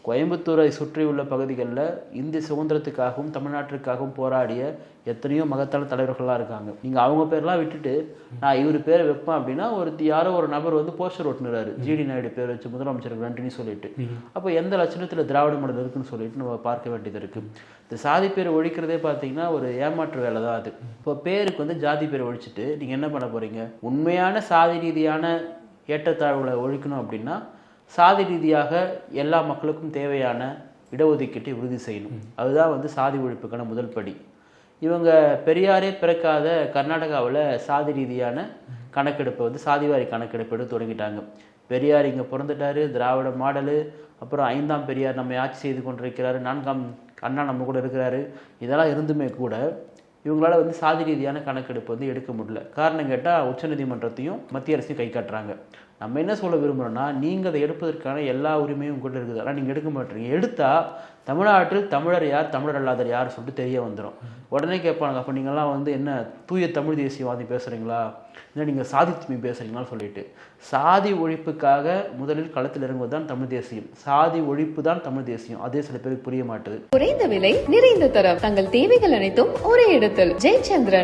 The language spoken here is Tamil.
கோயம்புத்தூரை சுற்றியுள்ள பகுதிகளில் இந்திய சுதந்திரத்துக்காகவும் தமிழ்நாட்டிற்காகவும் போராடிய எத்தனையோ மகத்தான தலைவர்கள்லாம் இருக்காங்க. நீங்கள் அவங்க பேர்லாம் விட்டுட்டு நான் இவர் பேரை வைப்பேன் அப்படின்னா யாரோ ஒரு நபர் வந்து போஸ்டர் ஓட்டுனுறாரு, ஜிடி நாயுடு பேர் வச்சு முதலமைச்சருக்கு நன்றின்னு சொல்லிட்டு. அப்போ எந்த லட்சணத்தில் திராவிட மாடல் இருக்குன்னு சொல்லிட்டு நம்ம பார்க்க வேண்டியது இருக்குது. இந்த சாதி பேர் ஒழிக்கிறதே பார்த்தீங்கன்னா ஒரு ஏமாற்று வேலை தான் அது. இப்போ பேருக்கு வந்து ஜாதி பேர் ஒழிச்சிட்டு நீங்கள் என்ன பண்ண போகிறீங்க? உண்மையான சாதி ரீதியான ஏற்றத்தாழ்வுகளை ஒழிக்கணும் அப்படின்னா சாதி ரீதியாக எல்லா மக்களுக்கும் தேவையான இடஒதுக்கீட்டை உறுதி செய்யணும். அதுதான் வந்து சாதி ஒழிப்புக்கான முதல் படி. இவங்க பெரியாரே பிறக்காத கர்நாடகாவில் சாதி ரீதியான கணக்கெடுப்பை வந்து சாதிவாரி கணக்கெடுப்பு எடுத்து தொடங்கிட்டாங்க. பெரியார் இங்கே பிறந்துட்டாரு, திராவிட மாடலு, அப்புறம் 5ஆம் பெரியார் நம்ம ஆட்சி செய்து கொண்டிருக்கிறாரு, 4ஆம் அண்ணா நம்ம கூட இருக்கிறாரு. இதெல்லாம் இருந்துமே கூட இவங்களால வந்து சாதி ரீதியான கணக்கெடுப்பு வந்து எடுக்க முடியல. காரணம் கேட்டால் உச்சநீதிமன்றத்தையும் மத்திய அரசையும் கை காட்டுறாங்க. நம்ம என்ன சொல்ல விரும்புகிறோம்னா, நீங்கள் அதை எடுப்பதற்கான எல்லா உரிமையும் உங்கள்கிட்ட இருக்குது, ஆனால் நீங்கள் எடுக்க மாட்டீங்க. எடுத்தால் தமிழ்நாட்டில் தமிழர் யார் தமிழர் அல்லாதர் யார் சொல்லிட்டு தெரிய வந்துடும். உடனே கேட்பாங்க, அப்போ நீங்கள்லாம் வந்து என்ன தூய தமிழ் தேசியவாதி பேசுகிறீங்களா, இல்லை நீங்கள் சாதி தூய்மை பேசுகிறீங்களான்னு சொல்லிட்டு. சாதி ஒழிப்புக்காக முதலில் களத்தில் இறங்குவது தான் தமிழ் தேசியம். சாதி ஒழிப்பு தான் தமிழ் தேசியம். அதே சில பேருக்கு புரிய மாட்டுது. குறைந்த விலை நிறைந்த தரம், தங்கள் தேவைகள் அனைத்தும் ஒரே இடத்தில். ஜெயச்சந்திரன்.